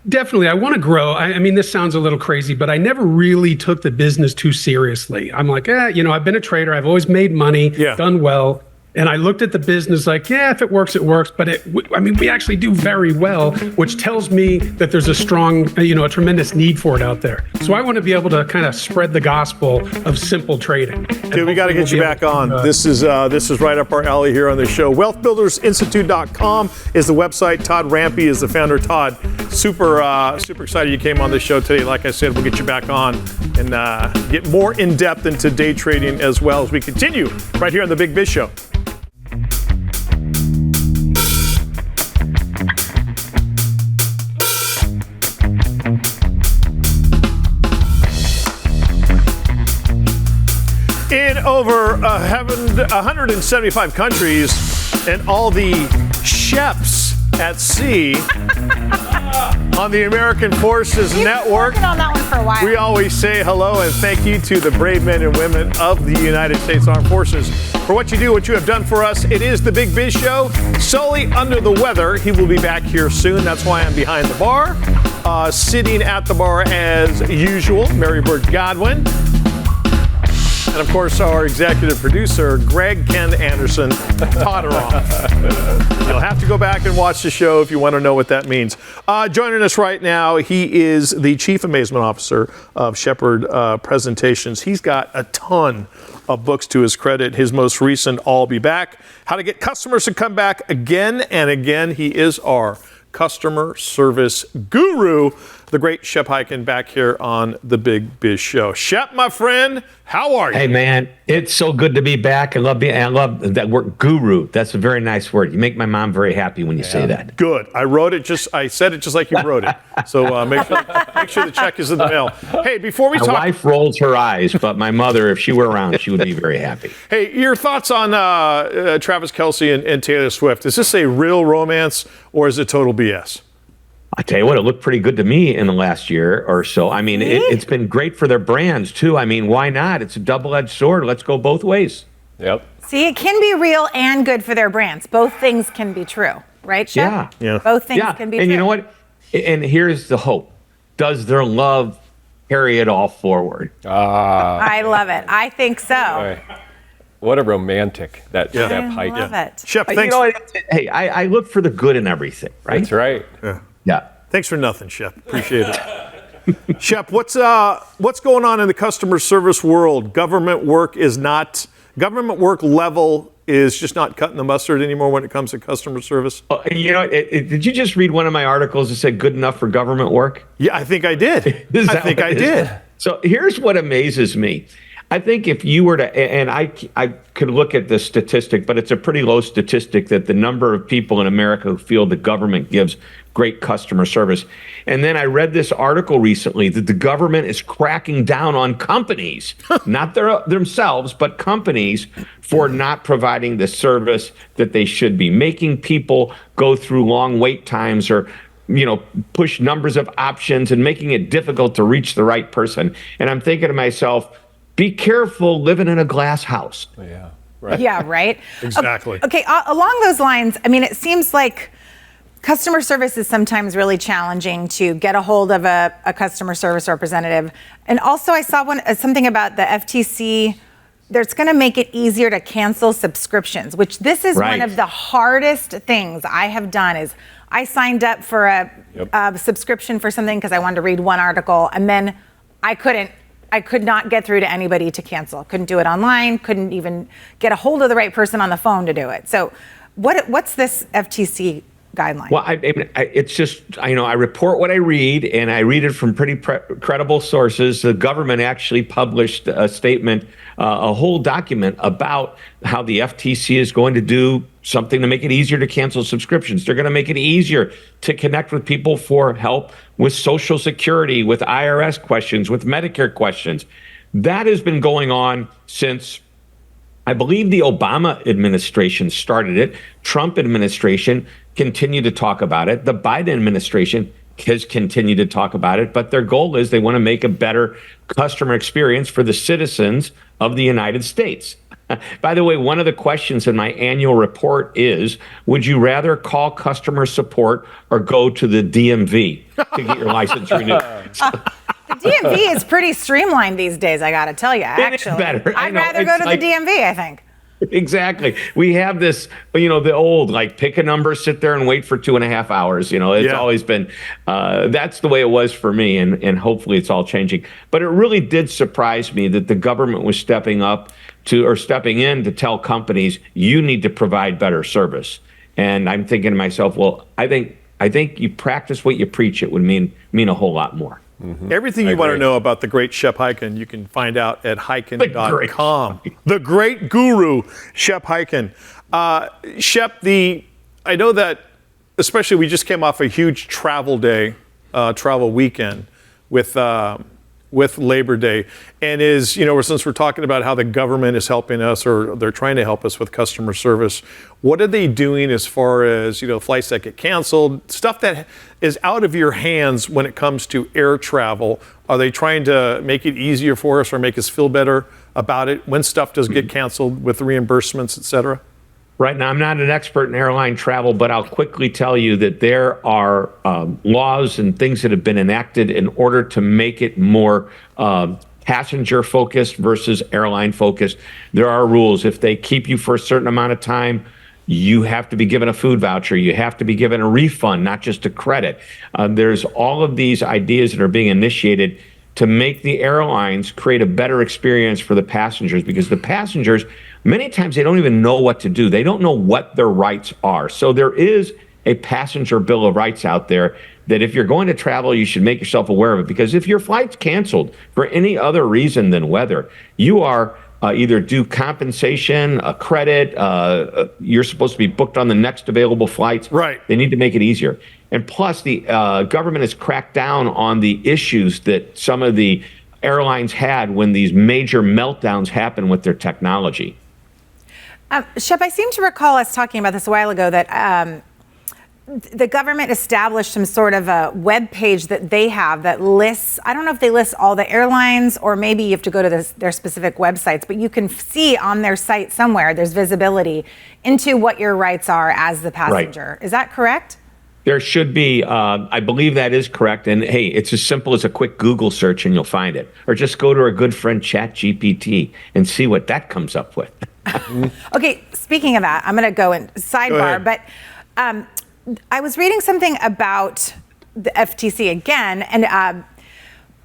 [SPEAKER 6] Definitely. I want to grow. I mean, this sounds a little crazy, but I never really took the business too seriously. I'm like, I've been a trader. I've always made money, done well. And I looked at the business like, if it works, it works. But we actually do very well, which tells me that there's a strong, a tremendous need for it out there. So I want to be able to kind of spread the gospel of simple trading.
[SPEAKER 2] Dude, we got to get you back on. This is right up our alley here on the show. Wealthbuildersinstitute.com is the website. Todd Rampe is the founder. Todd, super excited you came on the show today. Like I said, we'll get you back on and get more in depth into day trading as well as we continue right here on the Big Biz Show. over 175 countries and all the Sheps at sea on the American Forces
[SPEAKER 4] You've
[SPEAKER 2] Network.
[SPEAKER 4] been working on that one for a while.
[SPEAKER 2] We always say hello and thank you to the brave men and women of the United States Armed Forces for what you do, what you have done for us. It is the Big Biz Show. Sully under the weather. He will be back here soon. That's why I'm behind the bar. Sitting at the bar as usual, Mary Bird Godwin. And of course, our executive producer, Greg Ken Anderson, Todd. You'll have to go back and watch the show if you want to know what that means. Joining us right now, he is the Chief Amazement Officer of Shepard Presentations. He's got a ton of books to his credit. His most recent, I'll Be Back, How to Get Customers to Come Back Again and Again. He is our customer service guru, the great Shep Hyken, back here on the Big Biz Show. Shep, my friend, how are you?
[SPEAKER 7] Hey, man, it's so good to be back. I love that word, guru. That's a very nice word. You make my mom very happy when you say that.
[SPEAKER 2] Good. I said it just like you wrote it. So make sure the check is in the mail. Hey, before we
[SPEAKER 7] My
[SPEAKER 2] talk,
[SPEAKER 7] wife rolls her eyes, but my mother, if she were around, she would be very happy.
[SPEAKER 2] hey, your thoughts on Travis Kelce and Taylor Swift? Is this a real romance or is it total BS?
[SPEAKER 7] I tell you what, it looked pretty good to me in the last year or so. I mean, it's been great for their brands too. I mean, why not? It's a double-edged sword. Let's go both ways.
[SPEAKER 3] Yep.
[SPEAKER 4] See, it can be real and good for their brands. Both things can be true, right, Shep?
[SPEAKER 2] Yeah.
[SPEAKER 4] Both things can be true.
[SPEAKER 7] And you know what? And here's the hope. Does their love carry it all forward?
[SPEAKER 4] I love it. I think so.
[SPEAKER 3] Boy, what a romantic that Shep
[SPEAKER 4] I
[SPEAKER 3] Hyken.
[SPEAKER 4] love it.
[SPEAKER 2] Shep,
[SPEAKER 7] You
[SPEAKER 2] thanks.
[SPEAKER 7] know what? Hey, I look for the good in everything, right?
[SPEAKER 3] That's right.
[SPEAKER 7] Yeah.
[SPEAKER 2] Thanks for nothing, Shep. Appreciate it. Shep, what's going on in the customer service world? Government work level is just not cutting the mustard anymore when it comes to customer service.
[SPEAKER 7] You know, did you just read one of my articles that said good enough for government work?
[SPEAKER 2] Yeah, I think I did.
[SPEAKER 7] Is
[SPEAKER 2] I
[SPEAKER 7] that
[SPEAKER 2] think
[SPEAKER 7] what
[SPEAKER 2] I
[SPEAKER 7] it is?
[SPEAKER 2] did.
[SPEAKER 7] So here's what amazes me. I think if you were to, and I could look at this statistic, but it's a pretty low statistic that the number of people in America who feel the government gives great customer service. And then I read this article recently that the government is cracking down on companies, not themselves, but companies for not providing the service that they should be, making people go through long wait times or push numbers of options and making it difficult to reach the right person. And I'm thinking to myself, be careful living in a glass house.
[SPEAKER 3] Yeah. Right.
[SPEAKER 4] Yeah, right?
[SPEAKER 2] Exactly.
[SPEAKER 4] Okay, along those lines, I mean, it seems like customer service is sometimes really challenging to get a hold of a customer service representative. And also I saw something about the FTC that's going to make it easier to cancel subscriptions, which this is one of the hardest things I have done is I signed up for a subscription for something because I wanted to read one article, and then I could not get through to anybody to cancel. Couldn't do it online, couldn't even get a hold of the right person on the phone to do it. So what's this FTC guideline?
[SPEAKER 7] Well, it's just, I report what I read, and I read it from pretty credible sources. The government actually published a statement, a whole document about how the FTC is going to do something to make it easier to cancel subscriptions. They're going to make it easier to connect with people for help with Social Security, with IRS questions, with Medicare questions. That has been going on since, I believe, the Obama administration started it. Trump administration continued to talk about it. The Biden administration has continued to talk about it, but their goal is they want to make a better customer experience for the citizens of the United States. By the way, one of the questions in my annual report is, would you rather call customer support or go to the DMV to get your license renewed?
[SPEAKER 4] The DMV is pretty streamlined these days, I got to tell you, actually.
[SPEAKER 7] It is better.
[SPEAKER 4] I'd rather go to the DMV, I think.
[SPEAKER 7] Exactly. We have this, the old, pick a number, sit there and wait for 2.5 hours. It's always been, that's the way it was for me. And hopefully it's all changing. But it really did surprise me that the government was stepping in to tell companies, you need to provide better service. And I'm thinking to myself, well, I think you practice what you preach, it would mean a whole lot more.
[SPEAKER 2] Mm-hmm. Everything you want to know about the great Shep Hyken, you can find out at hyken.com. The great guru, Shep Hyken. Shep, I know that, especially we just came off a huge travel weekend with with Labor Day. And since we're talking about how the government is helping us, or they're trying to help us with customer service, what are they doing as far as, flights that get canceled, stuff that is out of your hands when it comes to air travel? Are they trying to make it easier for us or make us feel better about it when stuff does get canceled with reimbursements, et cetera?
[SPEAKER 7] Right now, I'm not an expert in airline travel, but I'll quickly tell you that there are laws and things that have been enacted in order to make it more passenger focused versus airline focused. There are rules. If they keep you for a certain amount of time, you have to be given a food voucher. You have to be given a refund, not just a credit. There's all of these ideas that are being initiated to make the airlines create a better experience for the passengers, because the passengers, many times they don't even know what to do. They don't know what their rights are. So there is a passenger bill of rights out there that if you're going to travel, you should make yourself aware of it. Because if your flight's canceled for any other reason than weather, you are either due compensation, a credit, you're supposed to be booked on the next available flights.
[SPEAKER 2] Right.
[SPEAKER 7] They need to make it easier. And plus, the government has cracked down on the issues that some of the airlines had when these major meltdowns happen with their technology.
[SPEAKER 4] Shep, I seem to recall us talking about this a while ago, that the government established some sort of a web page that they have that lists, I don't know if they list all the airlines, or maybe you have to go to their specific websites, but you can see on their site somewhere, there's visibility into what your rights are as the passenger. Right. Is that correct?
[SPEAKER 7] There should be. I believe that is correct. And hey, it's as simple as a quick Google search and you'll find it. Or just go to our good friend ChatGPT and see what that comes up with.
[SPEAKER 4] Okay, speaking of that, I'm going to go in sidebar, but I was reading something about the FTC again, and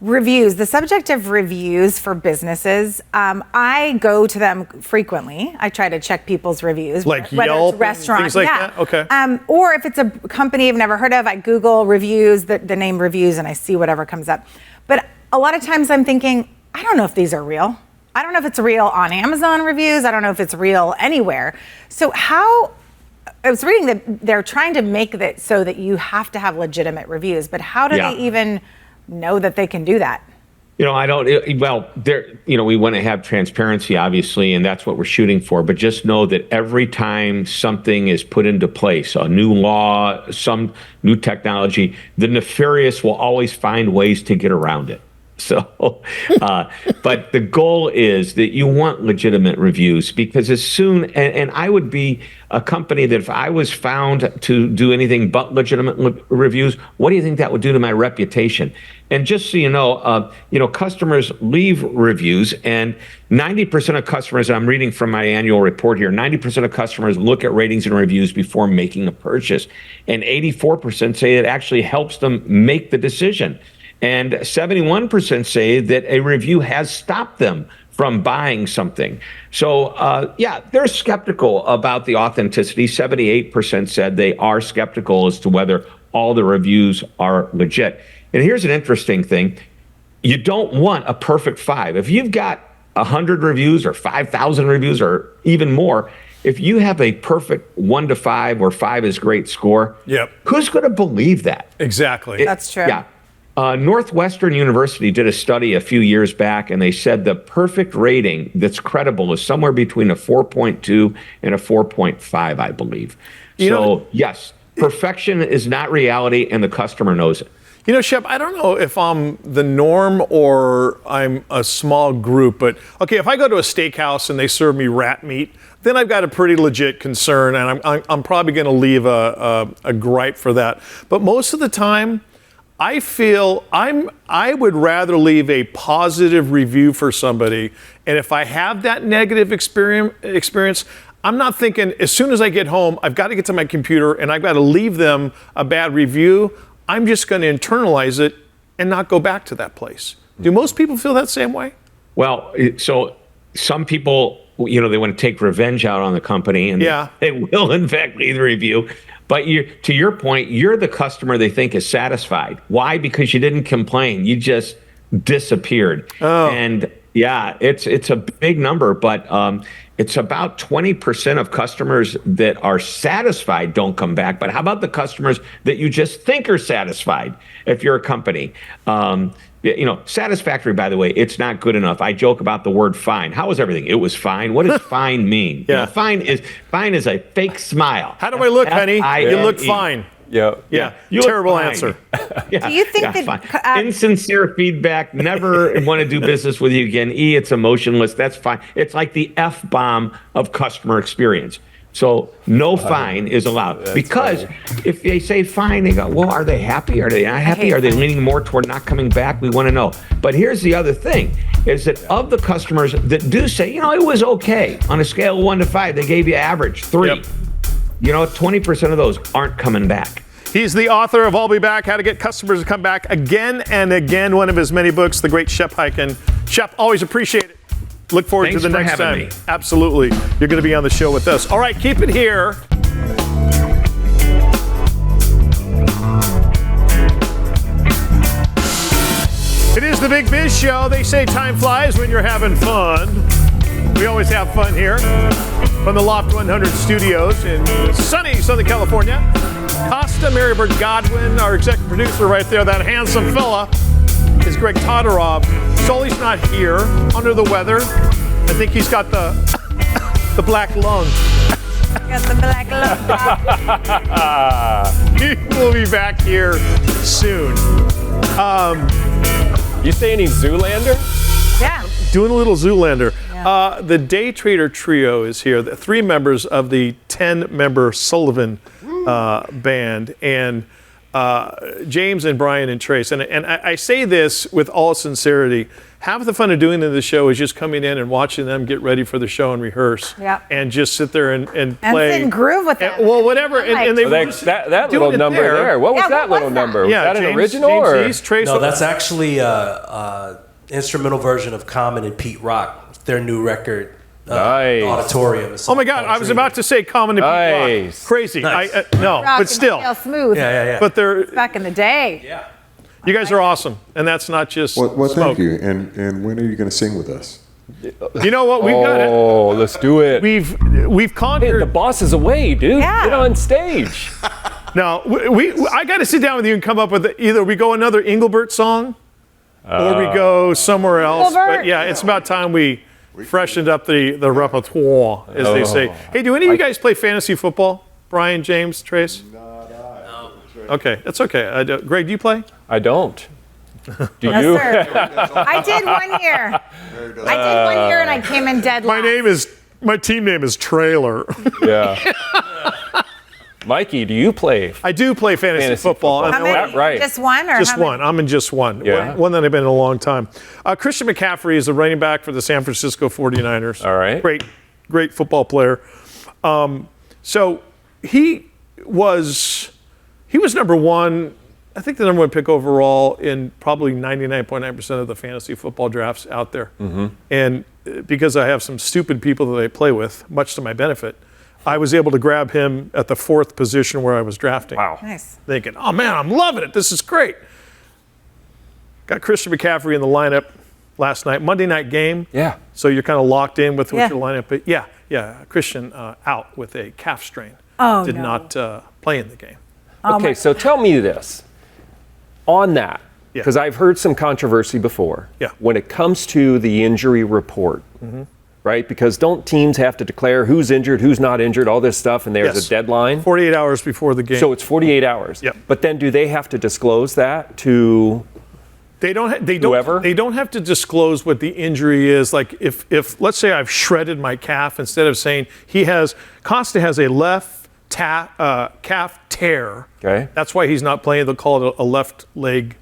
[SPEAKER 4] reviews, the subject of reviews for businesses. I go to them frequently. I try to check people's reviews.
[SPEAKER 2] Like
[SPEAKER 4] whether
[SPEAKER 2] Yelp,
[SPEAKER 4] it's restaurants,
[SPEAKER 2] things like that? Okay.
[SPEAKER 4] Or if it's a company I've never heard of, I Google reviews, the name reviews, and I see whatever comes up. But a lot of times I'm thinking, I don't know if these are real. I don't know if it's real on Amazon reviews. I don't know if it's real anywhere. So I was reading that they're trying to make it so that you have to have legitimate reviews, but how do they even know that they can do that?
[SPEAKER 7] I don't, we want to have transparency, obviously, and that's what we're shooting for. But just know that every time something is put into place, a new law, some new technology, the nefarious will always find ways to get around it. So, but the goal is that you want legitimate reviews, because as soon, and I would be a company that if I was found to do anything but legitimate reviews, what do you think that would do to my reputation? And just so you know, customers leave reviews, and 90% of customers, and I'm reading from my annual report here, 90% of customers look at ratings and reviews before making a purchase. And 84% say it actually helps them make the decision. And 71% say that a review has stopped them from buying something. So, they're skeptical about the authenticity. 78% said they are skeptical as to whether all the reviews are legit. And here's an interesting thing. You don't want a perfect 5. If you've got 100 reviews or 5,000 reviews or even more, if you have a perfect 1 to 5 or 5 is great score, who's going to believe that?
[SPEAKER 2] Exactly.
[SPEAKER 4] That's true.
[SPEAKER 7] Yeah. Northwestern University did a study a few years back, and they said the perfect rating that's credible is somewhere between a 4.2 and a 4.5, I believe. Yes, perfection is not reality, and the customer knows it.
[SPEAKER 2] Shep, I don't know if I'm the norm or I'm a small group, but okay, if I go to a steakhouse and they serve me rat meat, then I've got a pretty legit concern, and I'm probably going to leave a gripe for that. But most of the time, I feel I would rather leave a positive review for somebody, and if I have that negative experience, I'm not thinking as soon as I get home, I've got to get to my computer and I've got to leave them a bad review. I'm just going to internalize it and not go back to that place. Do most people feel that same way?
[SPEAKER 7] Well, so some people, they want to take revenge out on the company, and they will in fact leave the review. But to your point, you're the customer they think is satisfied. Why? Because you didn't complain. You just disappeared.
[SPEAKER 2] Oh.
[SPEAKER 7] And it's a big number, but it's about 20% of customers that are satisfied don't come back. But how about the customers that you just think are satisfied if you're a company? Satisfactory, by the way, it's not good enough. I joke about the word fine. How was everything? It was fine. What does fine mean?
[SPEAKER 2] Yeah.
[SPEAKER 7] Fine is a fake smile.
[SPEAKER 2] How do I look, honey? You look fine.
[SPEAKER 3] Yeah.
[SPEAKER 2] Yeah.
[SPEAKER 7] You look
[SPEAKER 2] Terrible
[SPEAKER 7] fine.
[SPEAKER 2] answer.
[SPEAKER 7] Yeah,
[SPEAKER 4] Do you think that,
[SPEAKER 7] fine. Insincere feedback, never want to do business with you again. It's emotionless. That's fine. It's like the F-bomb of customer experience. So no fine is allowed. Because if they say fine, they go, well, are they happy? Are they not happy? Are they leaning more toward not coming back? We want to know. But here's the other thing, is that of the customers that do say, it was okay, on a scale of 1 to 5, they gave you average 3.
[SPEAKER 2] Yep.
[SPEAKER 7] 20% of those aren't coming back.
[SPEAKER 2] He's the author of I'll Be Back, How to Get Customers to Come Back Again and Again, one of his many books, the great Shep Hyken. Shep, always appreciate it. Look forward to the next time.
[SPEAKER 7] Me.
[SPEAKER 2] Absolutely. You're going to be on the show with us. All right, keep it here. It is the Big Biz Show. They say time flies when you're having fun. We always have fun here from the Loft 100 studios in sunny Southern California. Costa, Marybird Godwin, our executive producer right there, that handsome fella, is Greg Todorov. Sully's not here, under the weather. I think he's got the black lung.
[SPEAKER 4] got the black lung?
[SPEAKER 2] He will be back here soon.
[SPEAKER 3] You saying he's Zoolander?
[SPEAKER 4] Yeah.
[SPEAKER 2] Doing a little Zoolander. Yeah. The Day Trader Trio is here. The 3 members of the 10-member Sullivan band, and James and Brian and Trace. And I say this with all sincerity. Half the fun of doing the show is just coming in and watching them get ready for the show and rehearse.
[SPEAKER 4] Yeah.
[SPEAKER 2] And just sit there and play.
[SPEAKER 4] And sit and groove with them.
[SPEAKER 2] Well, whatever. And they were just
[SPEAKER 3] that
[SPEAKER 2] doing
[SPEAKER 3] little
[SPEAKER 2] it
[SPEAKER 3] number there. What was
[SPEAKER 4] Yeah,
[SPEAKER 3] that
[SPEAKER 4] what
[SPEAKER 3] little
[SPEAKER 4] was that?
[SPEAKER 3] number? Was
[SPEAKER 2] Yeah,
[SPEAKER 3] that an
[SPEAKER 2] James,
[SPEAKER 3] original
[SPEAKER 2] James
[SPEAKER 3] or?
[SPEAKER 2] East, Trace.
[SPEAKER 8] No, that's actually instrumental version of Common and Pete Rock, their new record.
[SPEAKER 3] Nice.
[SPEAKER 8] Auditorium.
[SPEAKER 2] Oh my God! I was about to say Common to Pete Rock.
[SPEAKER 3] Nice.
[SPEAKER 2] Crazy.
[SPEAKER 8] Nice.
[SPEAKER 2] No,
[SPEAKER 4] Rock
[SPEAKER 2] but still.
[SPEAKER 4] and smooth.
[SPEAKER 8] Yeah.
[SPEAKER 2] But they're
[SPEAKER 4] Back in the day.
[SPEAKER 8] Yeah.
[SPEAKER 2] you guys are awesome, and that's not just
[SPEAKER 9] Well,
[SPEAKER 2] smoke.
[SPEAKER 9] thank you. And when are you going to sing with us?
[SPEAKER 2] You know what? We've got it.
[SPEAKER 3] Oh, let's do it.
[SPEAKER 2] We've
[SPEAKER 3] Hey, the
[SPEAKER 2] conquered.
[SPEAKER 3] boss is away, dude.
[SPEAKER 4] Yeah.
[SPEAKER 3] Get on stage.
[SPEAKER 2] Now I got to sit down with you and come up with either we go another Engelbert song, or we go somewhere else.
[SPEAKER 4] Engelbert?
[SPEAKER 2] But yeah, it's about time we freshened up the repertoire, as they say. Hey, do any of you guys play fantasy football? Brian, James, Trace?
[SPEAKER 9] No.
[SPEAKER 2] Okay, that's okay. Greg, do you play?
[SPEAKER 3] I don't. Do
[SPEAKER 4] Yes,
[SPEAKER 3] you?
[SPEAKER 4] sir. I did 1 year. I did 1 year and I came in dead last.
[SPEAKER 2] My team name is Trailer.
[SPEAKER 3] Yeah. Mikey, do you play?
[SPEAKER 2] I do play fantasy football.
[SPEAKER 3] football.
[SPEAKER 2] and
[SPEAKER 4] How
[SPEAKER 2] I-
[SPEAKER 4] many?
[SPEAKER 3] Right.
[SPEAKER 4] Just one? Or
[SPEAKER 2] Just
[SPEAKER 4] how many?
[SPEAKER 2] one. I'm in just one.
[SPEAKER 3] Yeah.
[SPEAKER 2] One that I've been in a long time. Christian McCaffrey is the running back for the San Francisco 49ers.
[SPEAKER 3] All right.
[SPEAKER 2] Great football player. So he was number one, I think the number 1 pick overall in probably 99.9% of the fantasy football drafts out there. Mm-hmm. And because I have some stupid people that I play with, much to my benefit, I was able to grab him at the 4th position where I was drafting.
[SPEAKER 3] Wow.
[SPEAKER 4] Nice.
[SPEAKER 2] Thinking, oh man, I'm loving it. This is great. Got Christian McCaffrey in the lineup last night, Monday night game.
[SPEAKER 3] Yeah.
[SPEAKER 2] So you're kind of locked in with
[SPEAKER 4] Yeah.
[SPEAKER 2] your lineup. But yeah, Christian out with a calf strain.
[SPEAKER 4] Oh,
[SPEAKER 2] Did
[SPEAKER 4] no.
[SPEAKER 2] not play in the game.
[SPEAKER 3] Okay, so tell me this. On that,
[SPEAKER 2] Yeah.
[SPEAKER 3] because I've heard some controversy before.
[SPEAKER 2] Yeah.
[SPEAKER 3] When it comes to the injury report, right? Because don't teams have to declare who's injured, who's not injured, all this stuff, and there's
[SPEAKER 2] Yes.
[SPEAKER 3] a deadline?
[SPEAKER 2] 48 hours before the game.
[SPEAKER 3] So it's 48 hours.
[SPEAKER 2] Yep.
[SPEAKER 3] But then do they have to disclose that to
[SPEAKER 2] They don't
[SPEAKER 3] whoever?
[SPEAKER 2] They don't have to disclose what the injury is. Like if let's say I've shredded my calf, instead of saying Costa has a left calf tear.
[SPEAKER 3] Okay.
[SPEAKER 2] That's why he's not playing. They'll call it a left leg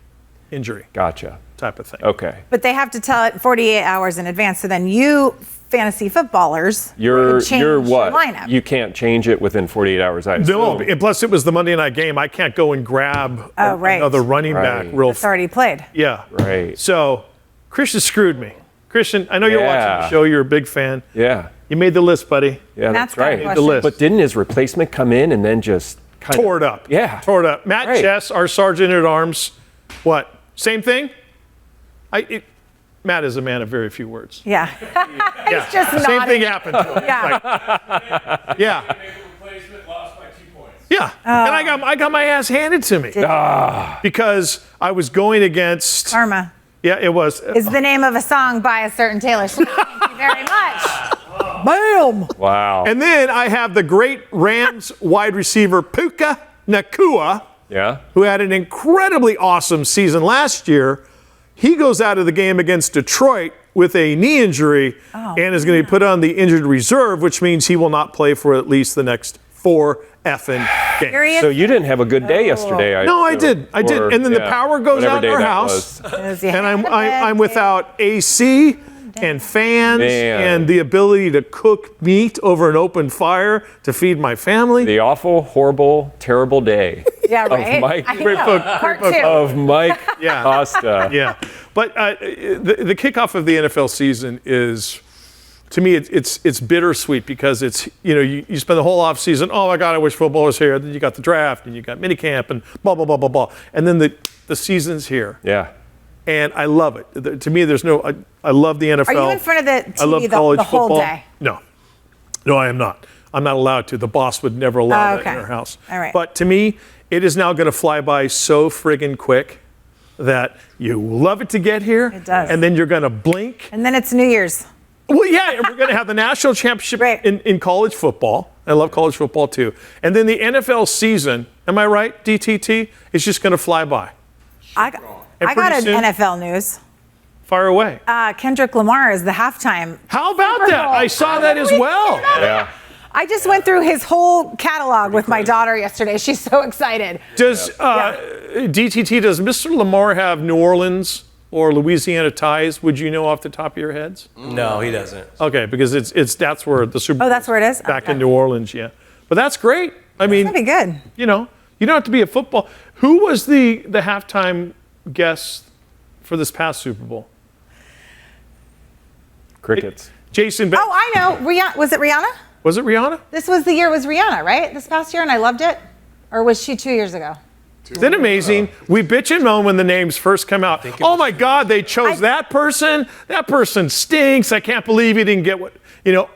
[SPEAKER 2] injury
[SPEAKER 3] Gotcha.
[SPEAKER 2] type of thing.
[SPEAKER 3] Okay.
[SPEAKER 4] But they have to tell it 48 hours in advance. So then you, fantasy footballers,
[SPEAKER 3] You're
[SPEAKER 4] could change
[SPEAKER 3] what?
[SPEAKER 4] your lineup.
[SPEAKER 3] You can't change it within 48 hours, I
[SPEAKER 2] No,
[SPEAKER 3] assume.
[SPEAKER 2] and plus it was the Monday night game. I can't go and grab
[SPEAKER 4] right.
[SPEAKER 2] another running back
[SPEAKER 3] Right.
[SPEAKER 2] real
[SPEAKER 4] It's already played.
[SPEAKER 2] Yeah.
[SPEAKER 3] Right.
[SPEAKER 2] So Christian screwed me. Christian, I know you're watching
[SPEAKER 3] Yeah.
[SPEAKER 2] the show. You're a big fan.
[SPEAKER 3] Yeah.
[SPEAKER 2] You made the list, buddy.
[SPEAKER 3] Yeah,
[SPEAKER 4] That's
[SPEAKER 3] that's right.
[SPEAKER 4] got a
[SPEAKER 2] The list.
[SPEAKER 3] But didn't his replacement come in and then just kind
[SPEAKER 2] Tore it up.
[SPEAKER 3] Yeah.
[SPEAKER 2] Tore it up. Matt
[SPEAKER 3] Right.
[SPEAKER 2] Chess, our sergeant at arms. What? Same thing? Matt is a man of very few words.
[SPEAKER 4] Yeah.
[SPEAKER 2] Yeah.
[SPEAKER 4] just
[SPEAKER 2] Same
[SPEAKER 4] nodding.
[SPEAKER 2] thing happened to him.
[SPEAKER 4] Yeah.
[SPEAKER 2] Yeah. Yeah. And I got my ass handed to me. Because I was going against
[SPEAKER 4] Karma.
[SPEAKER 2] Yeah, it was.
[SPEAKER 4] Is the name of a song by a certain Taylor Swift. Thank you very much. Boom.
[SPEAKER 3] Wow.
[SPEAKER 2] And then I have the great Rams wide receiver Puka Nacua,
[SPEAKER 3] Yeah.
[SPEAKER 2] who had an incredibly awesome season last year. He goes out of the game against Detroit with a knee injury and is going to be put on the injured reserve, which means he will not play for at least the next 4 effing games.
[SPEAKER 4] Period.
[SPEAKER 3] So you didn't have a good day yesterday.
[SPEAKER 2] No, I did. I did.
[SPEAKER 3] Or,
[SPEAKER 2] And then the
[SPEAKER 3] yeah,
[SPEAKER 2] power goes
[SPEAKER 3] whatever
[SPEAKER 2] out in
[SPEAKER 3] day
[SPEAKER 2] our
[SPEAKER 3] that
[SPEAKER 2] house.
[SPEAKER 3] was.
[SPEAKER 2] And I'm without AC and fans
[SPEAKER 3] Man.
[SPEAKER 2] and the ability to cook meat over an open fire to feed my family.
[SPEAKER 3] The awful, horrible, terrible day
[SPEAKER 4] Yeah, right.
[SPEAKER 3] of Mike,
[SPEAKER 4] I know. Part 2.
[SPEAKER 3] of Mike
[SPEAKER 2] Yeah.
[SPEAKER 3] Costa.
[SPEAKER 2] Yeah, but the kickoff of the NFL season is, to me, it's bittersweet because it's, you spend the whole off season, oh my God, I wish football was here. Then you got the draft and you got minicamp and blah blah blah blah blah, and then the season's here.
[SPEAKER 3] Yeah.
[SPEAKER 2] And I love it. To me, there's no. I love the NFL.
[SPEAKER 4] Are you in front of the
[SPEAKER 2] I love
[SPEAKER 4] TV
[SPEAKER 2] college
[SPEAKER 4] the whole
[SPEAKER 2] football.
[SPEAKER 4] day?
[SPEAKER 2] No, I am not. I'm not allowed to. The boss would never allow that
[SPEAKER 4] Okay.
[SPEAKER 2] in our house.
[SPEAKER 4] All right.
[SPEAKER 2] But to me, it is now going to fly by so friggin' quick that you love it to get here.
[SPEAKER 4] It does.
[SPEAKER 2] And then you're going to blink.
[SPEAKER 4] And then it's New Year's.
[SPEAKER 2] Well, yeah, and we're going to have the national championship
[SPEAKER 4] Right.
[SPEAKER 2] in college football. I love college football too. And then the NFL season, am I right, DTT, is just going to fly by.
[SPEAKER 4] I
[SPEAKER 2] And
[SPEAKER 4] got
[SPEAKER 2] pretty
[SPEAKER 4] an
[SPEAKER 2] soon-
[SPEAKER 4] NFL news.
[SPEAKER 2] Fire away.
[SPEAKER 4] Kendrick Lamar is the halftime.
[SPEAKER 2] How about
[SPEAKER 4] Super
[SPEAKER 2] that?
[SPEAKER 4] Bowl.
[SPEAKER 2] I saw that as well.
[SPEAKER 3] Yeah.
[SPEAKER 4] I just went through his whole catalog with my daughter yesterday. She's so excited.
[SPEAKER 2] Does DTT, does Mr. Lamar have New Orleans or Louisiana ties? Would you know off the top of your heads?
[SPEAKER 8] No, he doesn't.
[SPEAKER 2] Okay, because that's where the Super Bowl.
[SPEAKER 4] Oh, that's where it is?
[SPEAKER 2] Back
[SPEAKER 4] Okay.
[SPEAKER 2] in New Orleans, yeah. But that's great. I mean,
[SPEAKER 4] That'd be good.
[SPEAKER 2] you don't have to be a football. Who was the halftime guest for this past Super Bowl?
[SPEAKER 3] Crickets.
[SPEAKER 2] Jason Ben.
[SPEAKER 4] Oh, I know. Was it Rihanna?
[SPEAKER 2] Was it Rihanna?
[SPEAKER 4] This was the year it was Rihanna, right? This past year, and I loved it? Or was she 2 years ago?
[SPEAKER 2] Isn't it amazing? We bitch and moan when the names first come out. Oh my God, they chose that person. That person stinks. I can't believe he didn't get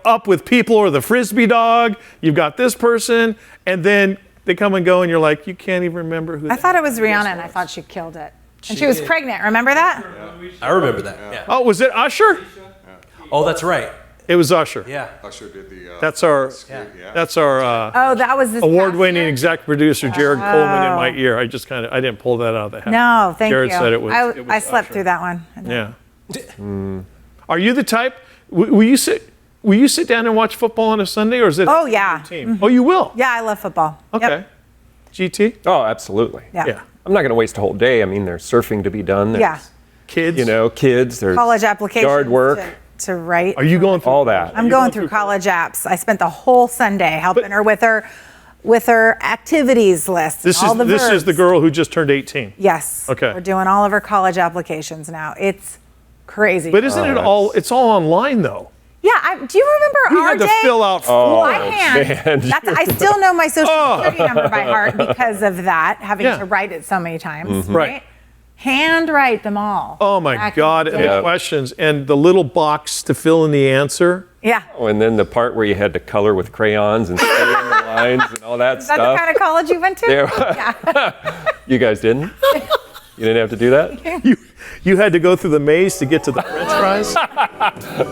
[SPEAKER 2] up with people or the frisbee dog. You've got this person, and then they come and go, and you're like, you can't even remember who.
[SPEAKER 4] I thought it was Rihanna, and I thought she killed it. And she was pregnant. Remember that?
[SPEAKER 8] I remember that. Yeah.
[SPEAKER 2] Oh, was it Usher?
[SPEAKER 8] Oh, that's right.
[SPEAKER 2] It was Usher.
[SPEAKER 8] Yeah.
[SPEAKER 9] Usher did the.
[SPEAKER 2] That's our
[SPEAKER 4] Oh, that was this
[SPEAKER 2] award-winning
[SPEAKER 4] past year?
[SPEAKER 2] exec producer Jared Coleman in my ear. I didn't pull that out of the hat.
[SPEAKER 4] No, thank
[SPEAKER 2] Jared
[SPEAKER 4] you.
[SPEAKER 2] said it was.
[SPEAKER 4] I slept
[SPEAKER 2] Usher.
[SPEAKER 4] through that one.
[SPEAKER 2] Yeah. Are you the type? Will you sit down and watch football on a Sunday, or is it?
[SPEAKER 4] Oh, yeah.
[SPEAKER 2] Team? Oh, you will.
[SPEAKER 4] Yeah, I love football.
[SPEAKER 2] Okay.
[SPEAKER 4] Yep.
[SPEAKER 2] GT.
[SPEAKER 3] Oh, absolutely.
[SPEAKER 4] Yeah.
[SPEAKER 2] Yeah.
[SPEAKER 3] I'm not going to waste a whole day. I mean, there's surfing to be done. There's,
[SPEAKER 4] Yeah.
[SPEAKER 2] Kids.
[SPEAKER 3] kids. There's
[SPEAKER 4] College applications.
[SPEAKER 3] Yard work.
[SPEAKER 4] To write.
[SPEAKER 2] Are you going through
[SPEAKER 3] all that.
[SPEAKER 4] I'm going through college apps. I spent the whole Sunday helping her with her activities list.
[SPEAKER 2] This
[SPEAKER 4] all the
[SPEAKER 2] is
[SPEAKER 4] verbs.
[SPEAKER 2] the girl who just turned 18.
[SPEAKER 4] Yes.
[SPEAKER 2] Okay.
[SPEAKER 4] We're doing all of her college applications now. It's crazy.
[SPEAKER 2] But isn't it all? It's all online though.
[SPEAKER 4] Yeah. Do you remember
[SPEAKER 2] We
[SPEAKER 4] our
[SPEAKER 2] had to
[SPEAKER 4] day?
[SPEAKER 2] fill out
[SPEAKER 4] By
[SPEAKER 2] forms.
[SPEAKER 4] hand.
[SPEAKER 3] man.
[SPEAKER 4] I still know my social security number by heart because of that, having
[SPEAKER 2] Yeah.
[SPEAKER 4] to write it so many times.
[SPEAKER 2] Mm-hmm. Right.
[SPEAKER 4] Handwrite them all.
[SPEAKER 2] Oh my
[SPEAKER 4] Back in
[SPEAKER 2] God!
[SPEAKER 4] the
[SPEAKER 2] And
[SPEAKER 4] day.
[SPEAKER 2] the questions and the little box to fill in the answer.
[SPEAKER 4] Yeah.
[SPEAKER 3] Oh, and then the part where you had to color with crayons and fill in the lines and all that
[SPEAKER 4] Is that
[SPEAKER 3] stuff.
[SPEAKER 4] the kind of college you went to?
[SPEAKER 3] Yeah. You guys didn't? You didn't have to do that?
[SPEAKER 2] You had to go through the maze to get to the French fries.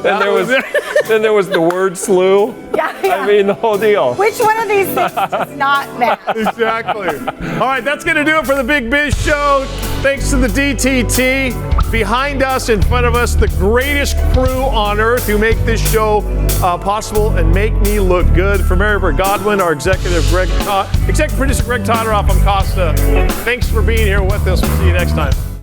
[SPEAKER 3] Then there was the word slew.
[SPEAKER 4] Yeah.
[SPEAKER 3] I mean, the whole deal.
[SPEAKER 4] Which one of these things is not math?
[SPEAKER 2] Exactly. All right, that's going to do it for the Big Biz Show. Thanks to the DTT. Behind us, in front of us, the greatest crew on earth who make this show possible and make me look good. For Mary Godwin, our executive producer Greg Todderoff, I'm Costa. Thanks for being here with us. We'll see you next time.